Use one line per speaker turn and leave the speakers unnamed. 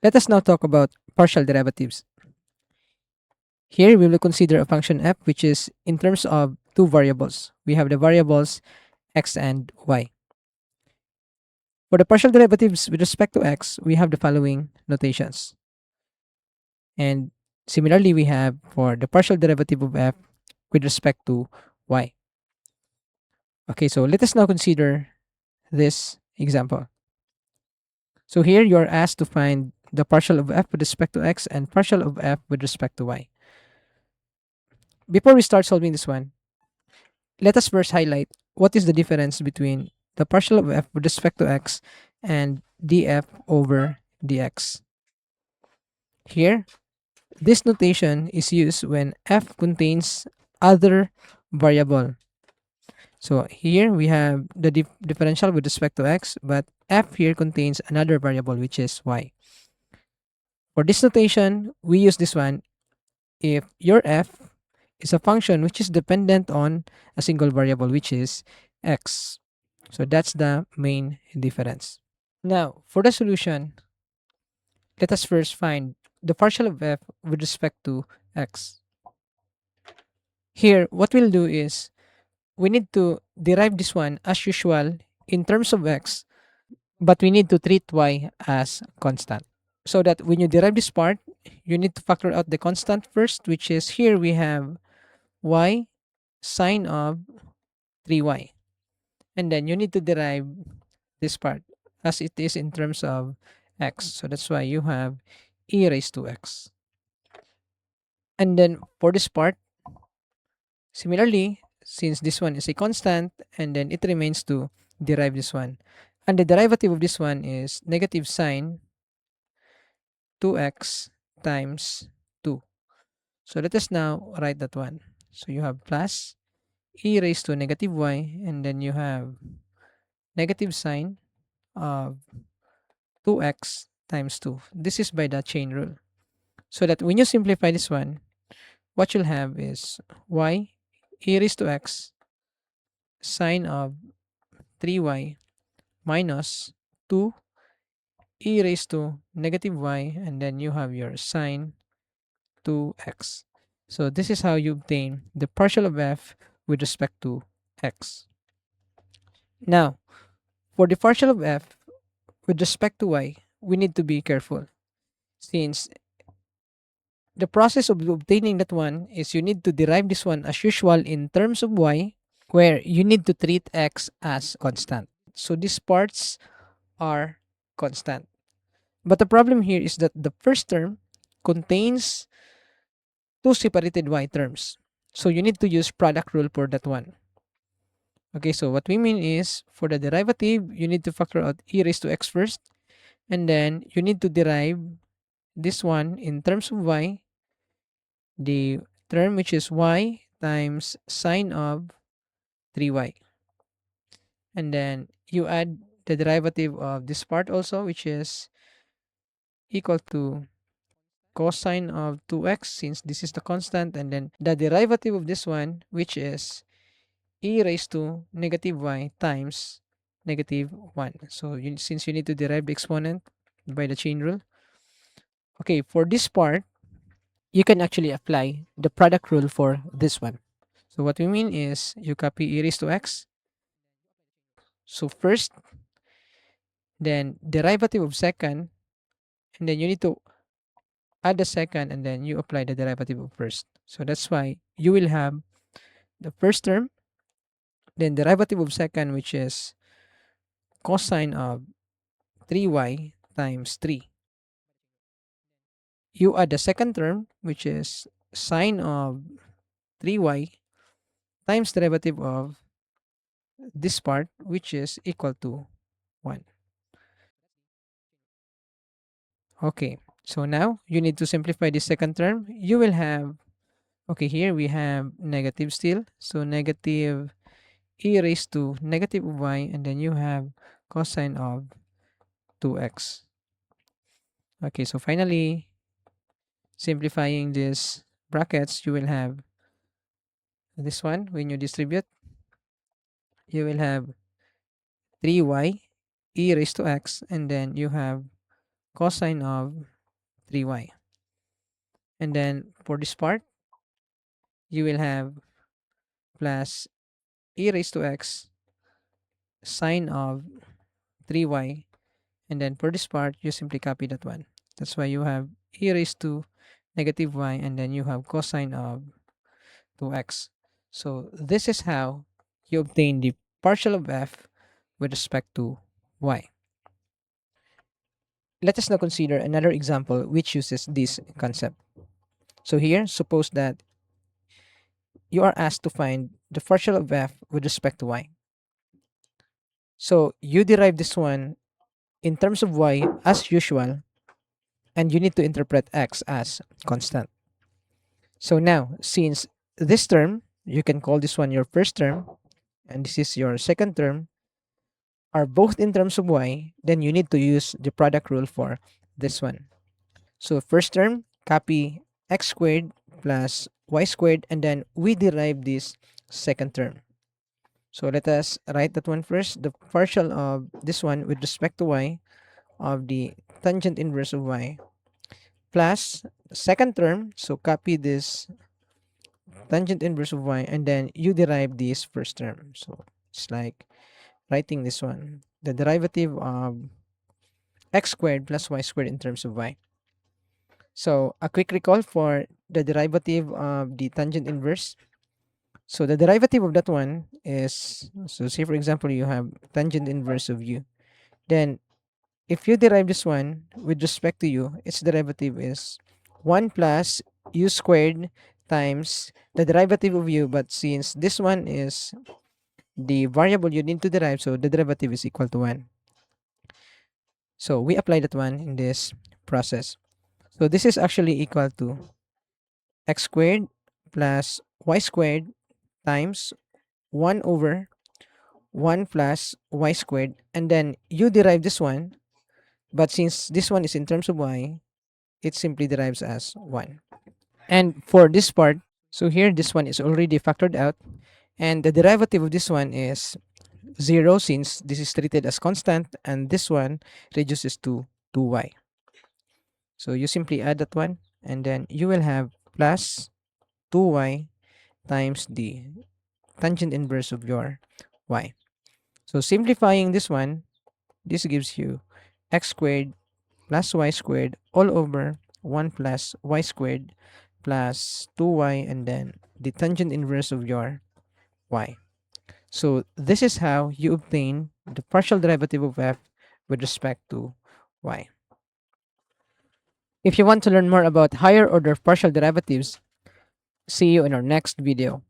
Let us now talk about partial derivatives. Here we will consider a function f which is in terms of two variables. We have the variables x and y. For the partial derivatives with respect to x, we have the following notations. And similarly, we have for the partial derivative of f with respect to y. Okay, so let us now consider this example. So here you are asked to find the partial of f with respect to x and partial of f with respect to y. Before we start solving this one, let us first highlight what is the difference between the partial of f with respect to x and df over dx. Here, this notation is used when f contains other variable. So here we have the differential with respect to x, but f here contains another variable which is y. For this notation, we use this one if your f is a function which is dependent on a single variable which is x. So that's the main difference. Now, for the solution, let us first find the partial of f with respect to x. Here, what we'll do is we need to derive this one as usual in terms of x, but we need to treat y as constant. So that when you derive this part, you need to factor out the constant first, which is here we have y sine of 3y. And then you need to derive this part as it is in terms of x. So that's why you have e raised to x. And then for this part, similarly, since this one is a constant, and then it remains to derive this one. And the derivative of this one is negative sine 2x times 2. So let us now write that one. So you have plus e raised to negative y, and then you have negative sine of 2x times 2. This is by the chain rule. So that when you simplify this one, what you'll have is y e raised to x sine of 3y minus 2 e raised to negative y, and then you have your sine 2x. So this is how you obtain the partial of f with respect to x. Now, for the partial of f with respect to y, we need to be careful, since the process of obtaining that one is you need to derive this one as usual in terms of y, where you need to treat x as constant. So these parts are constant. But the problem here is that the first term contains two separated y terms. So you need to use product rule for that one. Okay, so what we mean is for the derivative, you need to factor out e raised to x first, and then you need to derive this one in terms of y, the term which is y times sine of 3y. And then you add the derivative of this part also, which is equal to cosine of 2x, since this is the constant, and then the derivative of this one, which is e raised to negative y times negative 1. So since you need to derive the exponent by the chain rule. Okay, for this part, you can actually apply the product rule for this one. So what we mean is you copy e raised to x. So first, then derivative of second, and then you need to add the second, and then you apply the derivative of first. So that's why you will have the first term, then derivative of second, which is cosine of 3y times 3. You add the second term, which is sine of 3y times derivative of this part, which is equal to 1. Okay, so now you need to simplify this second term. You will have, okay, here we have negative still. So negative e raised to negative y, and then you have cosine of 2x. Okay, so finally, simplifying these brackets, you will have this one. When you distribute, you will have 3y e raised to x, and then you have cosine of 3y. And then for this part, you will have plus e raised to x sine of 3y. And then for this part, you simply copy that one. That's why you have e raised to negative y, and then you have cosine of 2x. So this is how you obtain the partial of f with respect to y. Let us now consider another example which uses this concept. So here, suppose that you are asked to find the partial of f with respect to y. So you derive this one in terms of y as usual, and you need to interpret x as constant. So now, since this term, you can call this one your first term, and this is your second term, are both in terms of y, then you need to use the product rule for this one. So first term, copy x squared plus y squared, and then we derive this second term. So let us write that one first. The partial of this one with respect to y of the tangent inverse of y plus second term. So copy this tangent inverse of y, and then you derive this first term. So it's like writing this one. The derivative of x squared plus y squared in terms of y. So a quick recall for the derivative of the tangent inverse. So the derivative of that one is, so say for example, you have tangent inverse of u. Then if you derive this one with respect to u, its derivative is 1 plus u squared times the derivative of u. But since this one is the variable you need to derive, so the derivative is equal to 1. So we apply that one in this process. So this is actually equal to x squared plus y squared times 1 over 1 plus y squared, and then you derive this one, but since this one is in terms of y, it simply derives as 1. And for this part, so here this one is already factored out, and the derivative of this one is 0 since this is treated as constant, and this one reduces to 2y. So you simply add that one, and then you will have plus 2y times the tangent inverse of your y. So simplifying this one, this gives you x squared plus y squared all over 1 plus y squared plus 2y, and then the tangent inverse of your y. So this is how you obtain the partial derivative of f with respect to y. If you want to learn more about higher order partial derivatives, see you in our next video.